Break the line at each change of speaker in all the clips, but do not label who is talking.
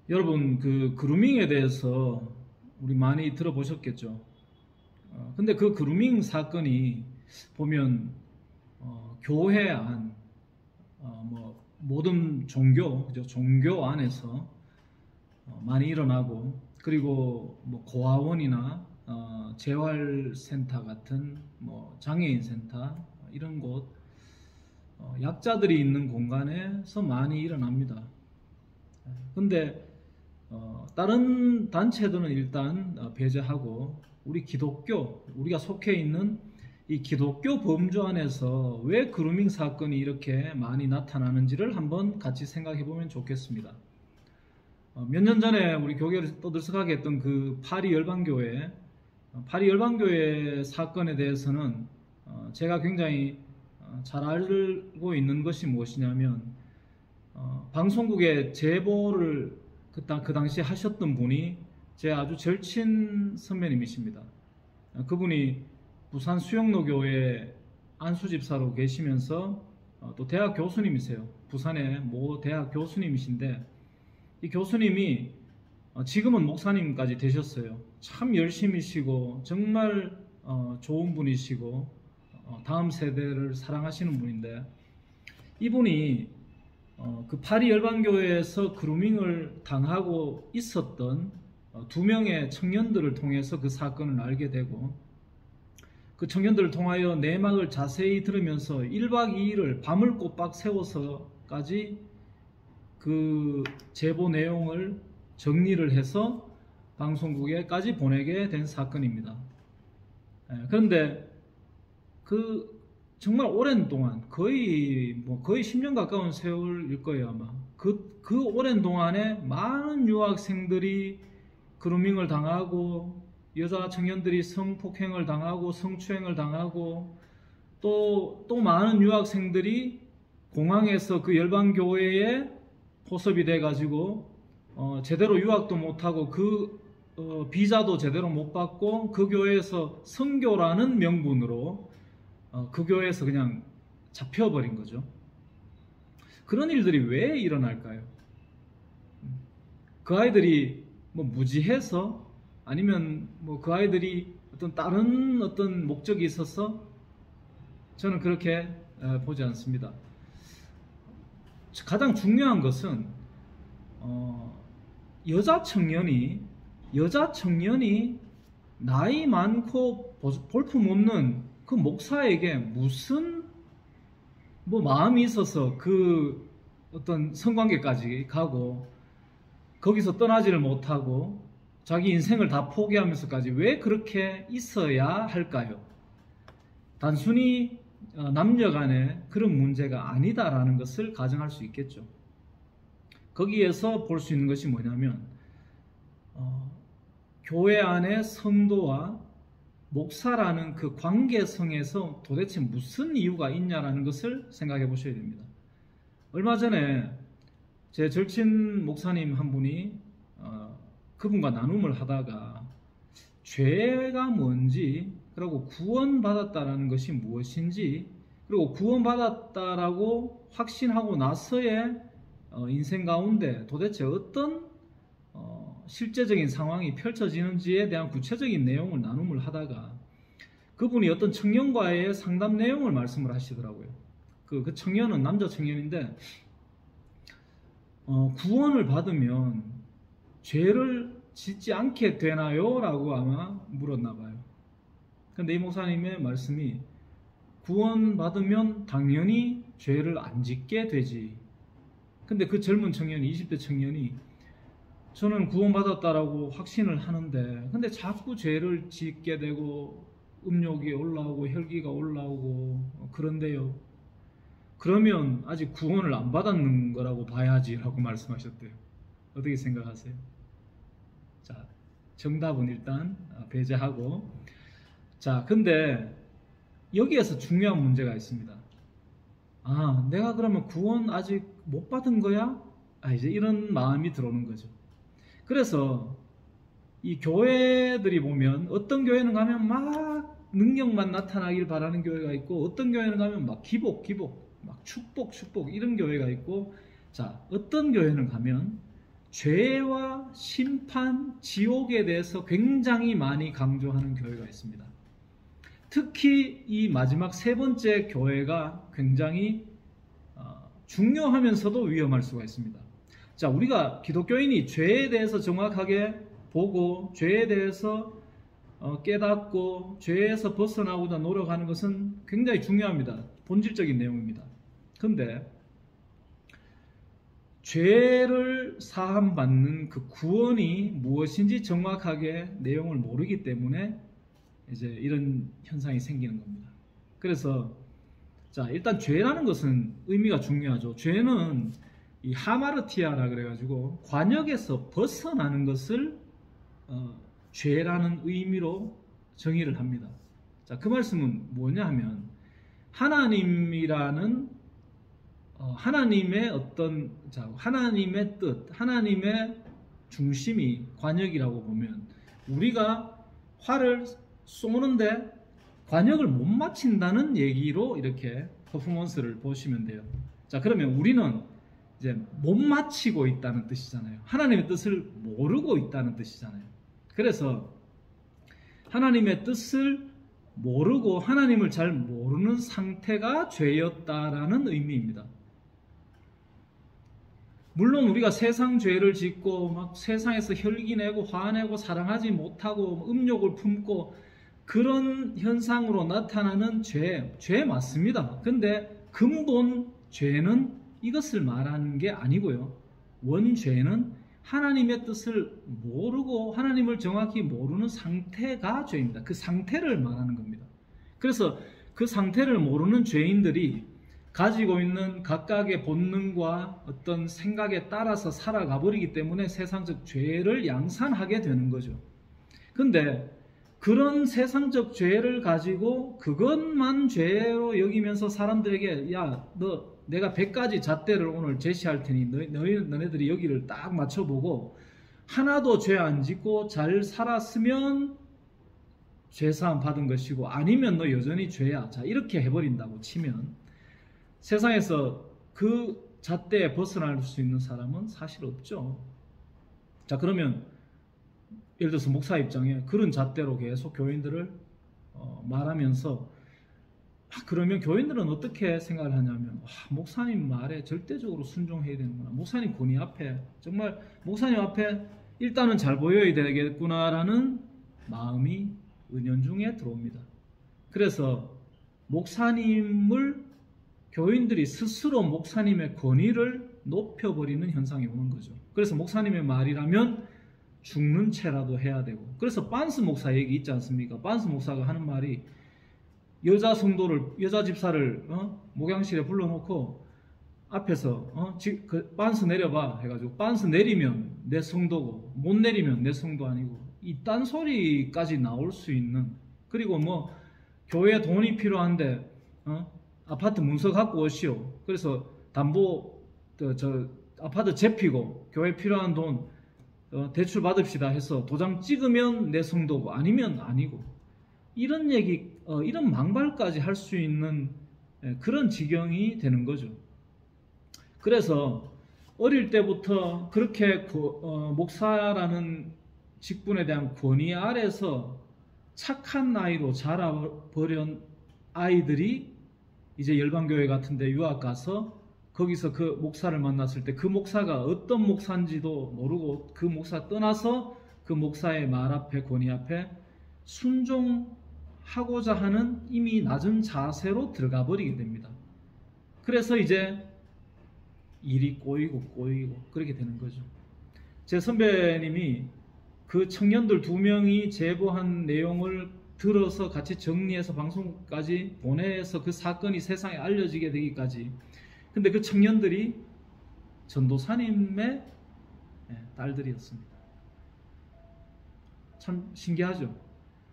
여러분, 그 그루밍에 대해서 우리 많이 들어보셨겠죠. 근데 그 그루밍 사건이 보면 교회 안, 뭐 모든 종교, 그죠? 종교 안에서 많이 일어나고, 그리고 뭐 고아원이나 재활센터 같은 뭐 장애인 센터 이런 곳, 약자들이 있는 공간에서 많이 일어납니다. 근데 다른 단체들은 일단 배제하고, 우리 기독교, 우리가 속해 있는 이 기독교 범주 안에서 왜 그루밍 사건이 이렇게 많이 나타나는지를 한번 같이 생각해 보면 좋겠습니다. 몇 년 전에 우리 교회를 떠들썩하게 했던 그 파리 열방교회 사건에 대해서는 제가 굉장히 잘 알고 있는 것이 무엇이냐면, 방송국에 제보를 그 당시에 하셨던 분이 제 아주 절친 선배님이십니다. 그분이 부산 수영로교회 안수집사로 계시면서 또 대학 교수님이세요. 부산의 모 대학 교수님이신데, 이 교수님이 지금은 목사님까지 되셨어요. 참 열심히시고 정말 좋은 분이시고 다음 세대를 사랑하시는 분인데, 이분이 그 파리 열방교회에서 그루밍을 당하고 있었던 두 명의 청년들을 통해서 그 사건을 알게 되고, 그 청년들을 통하여 내막을 자세히 들으면서 1박 2일을 밤을 꼬박 세워서까지 그 제보 내용을 정리를 해서 방송국에까지 보내게 된 사건입니다. 그런데 그 정말 오랜 동안, 거의 10년 가까운 세월일 거예요, 아마. 그 오랜 동안에 많은 유학생들이 그루밍을 당하고, 여자 청년들이 성폭행을 당하고, 성추행을 당하고, 또 많은 유학생들이 공항에서 그 열방교회에 포섭이 돼가지고, 제대로 유학도 못하고, 비자도 제대로 못 받고, 그 교회에서 선교라는 명분으로 그 교회에서 그냥 잡혀버린 거죠. 그런 일들이 왜 일어날까요? 그 아이들이 뭐 무지해서, 아니면 뭐 그 아이들이 다른 어떤 목적이 있어서? 저는 그렇게 보지 않습니다. 가장 중요한 것은 여자 청년이 나이 많고 볼품없는 그 목사에게 무슨 마음이 있어서 그 어떤 성관계까지 가고, 거기서 떠나지를 못하고 자기 인생을 다 포기하면서까지 왜 그렇게 있어야 할까요? 단순히 남녀 간의 그런 문제가 아니다라는 것을 가정할 수 있겠죠. 거기에서 볼 수 있는 것이 뭐냐면, 교회 안의 성도와 목사라는 그 관계성에서 도대체 무슨 이유가 있냐라는 것을 생각해 보셔야 됩니다. 얼마 전에 제 절친 목사님 한 분이 그분과 나눔을 하다가 죄가 뭔지, 그리고 구원받았다라는 것이 무엇인지, 그리고 구원받았다라고 확신하고 나서의 인생 가운데 도대체 어떤 실제적인 상황이 펼쳐지는지에 대한 구체적인 내용을 나눔을 하다가, 그분이 어떤 청년과의 상담 내용을 말씀을 하시더라고요. 그 청년은 남자 청년인데, 구원을 받으면 죄를 짓지 않게 되나요? 라고 아마 물었나 봐요. 근데 이 목사님의 말씀이, 구원받으면 당연히 죄를 안 짓게 되지. 근데 그 젊은 청년이, 20대 청년이, 저는 구원받았다라고 확신을 하는데 근데 자꾸 죄를 짓게 되고 음욕이 올라오고 혈기가 올라오고 그런데요. 그러면 아직 구원을 안 받았는 거라고 봐야지 라고 말씀하셨대요. 어떻게 생각하세요? 자, 정답은 일단 배제하고, 자, 근데 여기에서 중요한 문제가 있습니다. 내가 그러면 구원 아직 못 받은 거야? 이제 이런 마음이 들어오는 거죠. 그래서 이 교회들이 보면, 어떤 교회는 가면 막 능력만 나타나길 바라는 교회가 있고, 어떤 교회는 가면 막 기복, 막 축복 이런 교회가 있고, 자, 어떤 교회는 가면 죄와 심판, 지옥에 대해서 굉장히 많이 강조하는 교회가 있습니다. 특히 이 마지막 세 번째 교회가 굉장히 중요하면서도 위험할 수가 있습니다. 자, 우리가 기독교인이 죄에 대해서 정확하게 보고 죄에 대해서 깨닫고 죄에서 벗어나고자 노력하는 것은 굉장히 중요합니다. 본질적인 내용입니다. 근데 죄를 사함받는 그 구원이 무엇인지 정확하게 내용을 모르기 때문에 이제 이런 현상이 생기는 겁니다. 그래서 자, 일단 죄라는 것은 의미가 중요하죠. 죄는 이 하마르티아라 그래가지고 관역에서 벗어나는 것을 죄라는 의미로 정의를 합니다. 자, 그 말씀은 뭐냐 하면 하나님이라는 하나님의 어떤 하나님의 뜻, 하나님의 중심이 관역이라고 보면 우리가 활을 쏘는데 관역을 못 맞춘다는 얘기로 이렇게 퍼포먼스를 보시면 돼요. 자, 그러면 우리는 이제 못 맞히고 있다는 뜻이잖아요. 하나님의 뜻을 모르고 있다는 뜻이잖아요. 그래서 하나님의 뜻을 모르고 하나님을 잘 모르는 상태가 죄였다라는 의미입니다. 물론 우리가 세상 죄를 짓고 막 세상에서 혈기내고 화내고 사랑하지 못하고 음욕을 품고 그런 현상으로 나타나는 죄 맞습니다. 근데 근본 죄는 이것을 말하는 게 아니고요. 원죄는 하나님의 뜻을 모르고 하나님을 정확히 모르는 상태가 죄입니다. 그 상태를 말하는 겁니다. 그래서 그 상태를 모르는 죄인들이 가지고 있는 각각의 본능과 어떤 생각에 따라서 살아가 버리기 때문에 세상적 죄를 양산하게 되는 거죠. 근데 그런 세상적 죄를 가지고 그것만 죄로 여기면서 사람들에게 야, 내가 100가지 잣대를 오늘 제시할 테니 너네들이 여기를 딱 맞춰보고 하나도 죄 안 짓고 잘 살았으면 죄사함 받은 것이고 아니면 너 여전히 죄야. 자, 이렇게 해버린다고 치면 세상에서 그 잣대에 벗어날 수 있는 사람은 사실 없죠. 자, 그러면 예를 들어서 목사 입장에 그런 잣대로 계속 교인들을 말하면서 그러면 교인들은 어떻게 생각을 하냐면 목사님 말에 절대적으로 순종해야 되는구나. 목사님 권위 앞에 정말 목사님 앞에 일단은 잘 보여야 되겠구나라는 마음이 은연중에 들어옵니다. 그래서 목사님을 교인들이 스스로 목사님의 권위를 높여버리는 현상이 오는 거죠. 그래서 목사님의 말이라면 죽는 채라도 해야 되고, 그래서 반스 목사 얘기 있지 않습니까? 반스 목사가 하는 말이 여자 집사를 목양실에 불러놓고 앞에서 반스 내려봐 해가지고 반스 내리면 내 성도고 못 내리면 내 성도 아니고 이 딴소리까지 나올 수 있는, 그리고 뭐 교회 돈이 필요한데 아파트 문서 갖고 오시오. 그래서 담보 아파트 재피고 교회 필요한 돈 대출 받읍시다 해서 도장 찍으면 내 성도고 아니면 아니고, 이런 얘기 이런 망발까지 할 수 있는 그런 지경이 되는 거죠. 그래서 어릴 때부터 그렇게 목사라는 직분에 대한 권위 아래서 착한 나이로 자라버린 아이들이 이제 열방교회 같은 데 유학 가서 거기서 그 목사를 만났을 때 그 목사가 어떤 목사인지도 모르고 그 목사 떠나서 그 목사의 말 앞에 권위 앞에 순종하고자 하는 이미 낮은 자세로 들어가 버리게 됩니다. 그래서 이제 일이 꼬이고 그렇게 되는 거죠. 제 선배님이 그 청년들 2명이 제보한 내용을 들어서 같이 정리해서 방송까지 보내서 그 사건이 세상에 알려지게 되기까지, 근데 그 청년들이 전도사님의 딸들이었습니다. 참 신기하죠.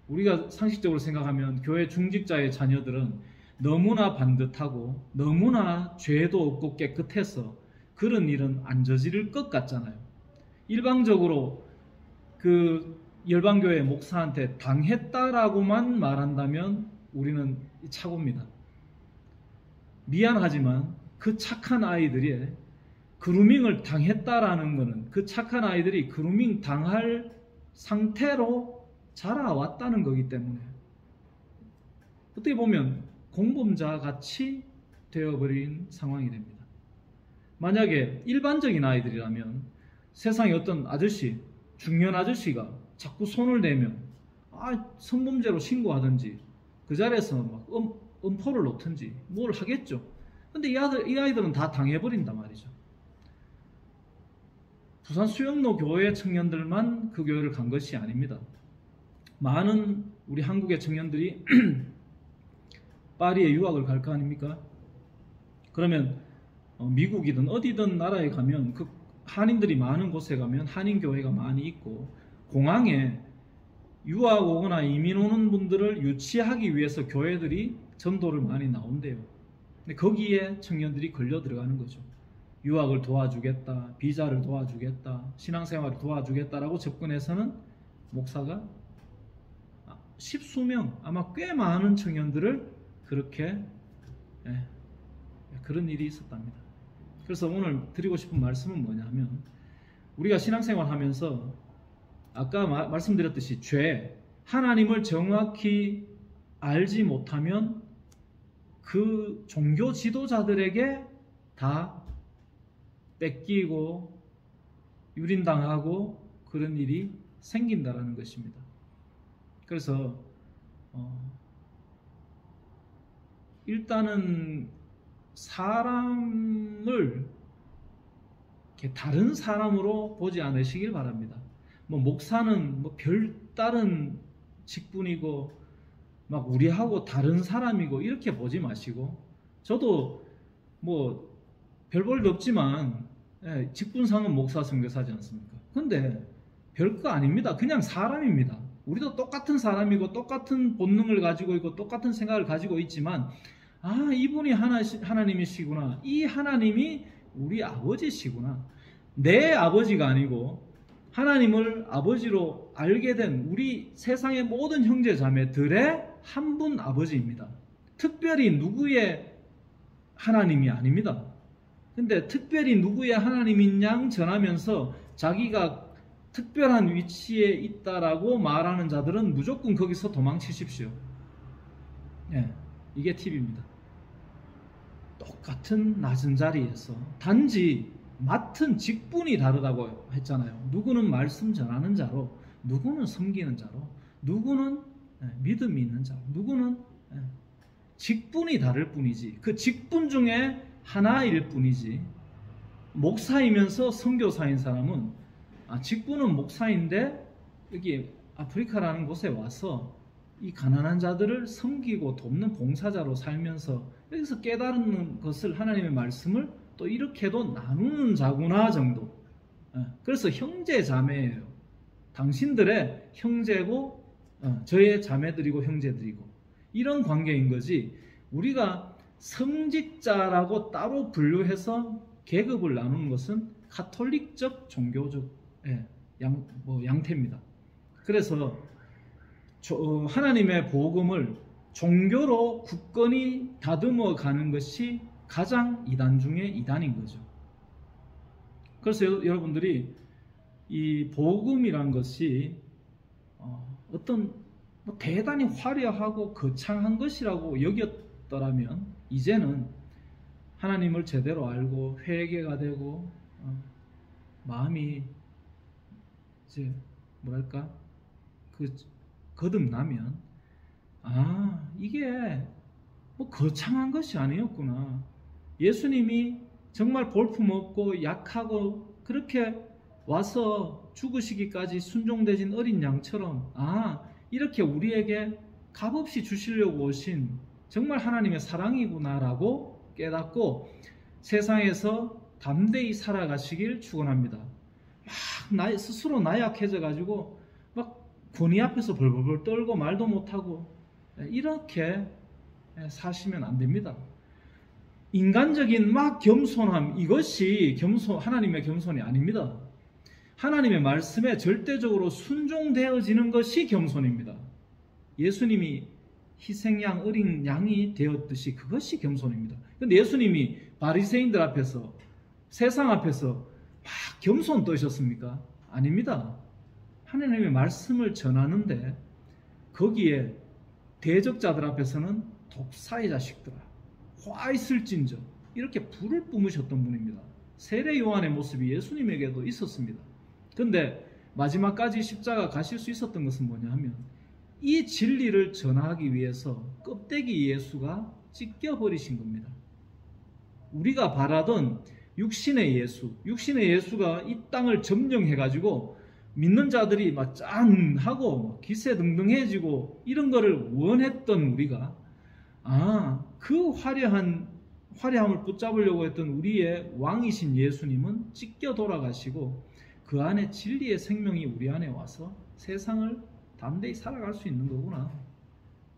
우리가 상식적으로 생각하면 교회 중직자의 자녀들은 너무나 반듯하고 너무나 죄도 없고 깨끗해서 그런 일은 안 저지를 것 같잖아요. 일방적으로 그 열방교회 목사한테 당했다라고만 말한다면 우리는 착오입니다. 미안하지만 그 착한 아이들이 그루밍을 당했다라는 것은 그 착한 아이들이 그루밍 당할 상태로 자라왔다는 거기 때문에 어떻게 보면 공범자 같이 되어버린 상황이 됩니다. 만약에 일반적인 아이들이라면 세상에 어떤 아저씨, 중년 아저씨가 자꾸 손을 내면 성범죄로 신고하든지 그 자리에서 막 음포를 놓든지 뭘 하겠죠. 근데 이 아이들은 다 당해버린단 말이죠. 부산 수영로 교회 청년들만 그 교회를 간 것이 아닙니다. 많은 우리 한국의 청년들이 파리에 유학을 갈 거 아닙니까? 그러면 미국이든 어디든 나라에 가면 그 한인들이 많은 곳에 가면 한인교회가 많이 있고, 공항에 유학 오거나 이민 오는 분들을 유치하기 위해서 교회들이 전도를 많이 나온대요. 근데 거기에 청년들이 걸려 들어가는 거죠. 유학을 도와주겠다, 비자를 도와주겠다, 신앙생활을 도와주겠다라고 접근해서는 목사가 십수명, 아마 꽤 많은 청년들을 그렇게 그런 일이 있었답니다. 그래서 오늘 드리고 싶은 말씀은 뭐냐면, 우리가 신앙생활 하면서 아까 말씀드렸듯이 하나님을 정확히 알지 못하면 그 종교 지도자들에게 다 뺏기고 유린당하고 그런 일이 생긴다라는 것입니다. 그래서 일단은 사람을 이렇게 다른 사람으로 보지 않으시길 바랍니다. 목사는 별다른 직분이고 막 우리하고 다른 사람이고 이렇게 보지 마시고, 저도 별 볼도 없지만 직분상은 목사 선교사지 않습니까? 근데 별거 아닙니다. 그냥 사람입니다. 우리도 똑같은 사람이고 똑같은 본능을 가지고 있고 똑같은 생각을 가지고 있지만, 이분이 하나님이시구나, 이 하나님이 우리 아버지시구나, 내 아버지가 아니고 하나님을 아버지로 알게 된 우리 세상의 모든 형제 자매들의 한 분 아버지입니다. 특별히 누구의 하나님이 아닙니다. 근데 특별히 누구의 하나님인 양 전하면서 자기가 특별한 위치에 있다라고 말하는 자들은 무조건 거기서 도망치십시오. 이게 팁입니다. 똑같은 낮은 자리에서 단지 맡은 직분이 다르다고 했잖아요. 누구는 말씀 전하는 자로, 누구는 섬기는 자로, 누구는 믿음이 있는 자로, 누구는 직분이 다를 뿐이지, 그 직분 중에 하나일 뿐이지, 목사이면서 선교사인 사람은 직분은 목사인데 여기 아프리카라는 곳에 와서 이 가난한 자들을 섬기고 돕는 봉사자로 살면서 여기서 깨달은 것을, 하나님의 말씀을 또 이렇게도 나누는 자구나 정도. 그래서 형제 자매예요. 당신들의 형제고 저의 자매들이고 형제들이고 이런 관계인 거지, 우리가 성직자라고 따로 분류해서 계급을 나누는 것은 가톨릭적 종교적 양태입니다. 그래서 하나님의 복음을 종교로 굳건히 다듬어 가는 것이 가장 이단 중에 이단인 거죠. 그래서 여러분들이 이 복음이란 것이 어떤 대단히 화려하고 거창한 것이라고 여겼더라면, 이제는 하나님을 제대로 알고 회개가 되고 마음이 이제 거듭나면 이게 거창한 것이 아니었구나, 예수님이 정말 볼품없고 약하고 그렇게 와서 죽으시기까지 순종되신 어린 양처럼 이렇게 우리에게 값없이 주시려고 오신 정말 하나님의 사랑이구나라고 깨닫고 세상에서 담대히 살아가시길 축원합니다. 막 스스로 나약해져 가지고 막 권위 앞에서 벌벌벌 떨고 말도 못하고 이렇게 사시면 안 됩니다. 인간적인 겸손함, 이것이 하나님의 겸손이 아닙니다. 하나님의 말씀에 절대적으로 순종되어지는 것이 겸손입니다. 예수님이 희생양 어린 양이 되었듯이 그것이 겸손입니다. 그런데 예수님이 바리새인들 앞에서 세상 앞에서 막 겸손 떠셨습니까? 아닙니다. 하나님의 말씀을 전하는데 거기에 대적자들 앞에서는 독사의 자식들아 화 있을진저 이렇게 불을 뿜으셨던 분입니다. 세례 요한의 모습이 예수님에게도 있었습니다. 그런데 마지막까지 십자가 가실 수 있었던 것은 뭐냐 하면 이 진리를 전하기 위해서 껍데기 예수가 찢겨버리신 겁니다. 우리가 바라던 육신의 예수가 이 땅을 점령해가지고 믿는 자들이 막 짠하고 기세등등해지고 이런 거를 원했던 우리가 그 화려함을 붙잡으려고 했던 우리의 왕이신 예수님은 찢겨 돌아가시고 그 안에 진리의 생명이 우리 안에 와서 세상을 담대히 살아갈 수 있는 거구나.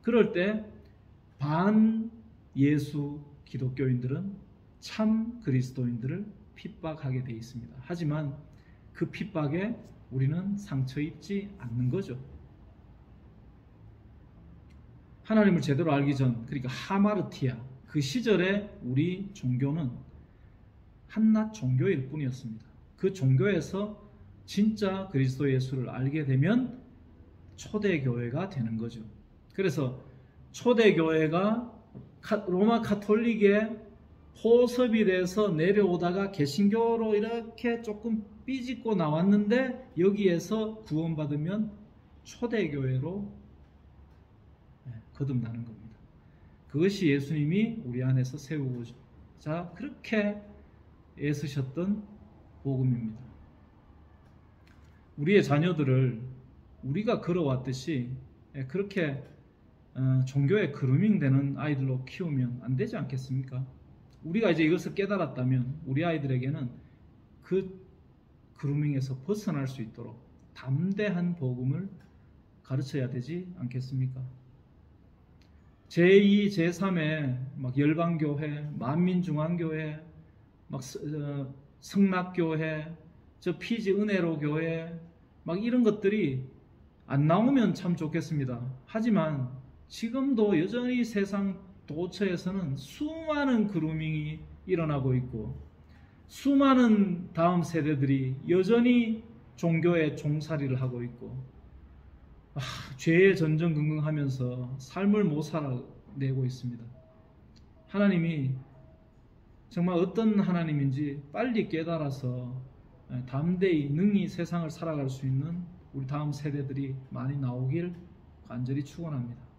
그럴 때 반 예수 기독교인들은 참 그리스도인들을 핍박하게 되어 있습니다. 하지만 그 핍박에 우리는 상처 입지 않는 거죠. 하나님을 제대로 알기 전, 그러니까 하마르티아 그 시절에 우리 종교는 한낱 종교일 뿐이었습니다. 그 종교에서 진짜 그리스도 예수를 알게 되면 초대교회가 되는 거죠. 그래서 초대교회가 로마 카톨릭의 포섭이 돼서 내려오다가 개신교로 이렇게 조금 삐짓고 나왔는데 여기에서 구원받으면 초대교회로 거듭나는 겁니다. 그것이 예수님이 우리 안에서 세우고자 그렇게 애쓰셨던 복음입니다. 우리의 자녀들을 우리가 걸어왔듯이 그렇게 종교에 그루밍되는 아이들로 키우면 안 되지 않겠습니까? 우리가 이제 이것을 깨달았다면 우리 아이들에게는 그 그루밍에서 벗어날 수 있도록 담대한 복음을 가르쳐야 되지 않겠습니까? 제2, 제3의 막 열방교회, 만민중앙교회, 막 성락교회, 저 피지 은혜로 교회, 막 이런 것들이 안 나오면 참 좋겠습니다. 하지만 지금도 여전히 세상 도처에서는 수많은 그루밍이 일어나고 있고 수많은 다음 세대들이 여전히 종교에 종살이를 하고 있고 죄에 전전긍긍하면서 삶을 못 살아내고 있습니다. 하나님이 정말 어떤 하나님인지 빨리 깨달아서 담대히 능히 세상을 살아갈 수 있는 우리 다음 세대들이 많이 나오길 간절히 축원합니다.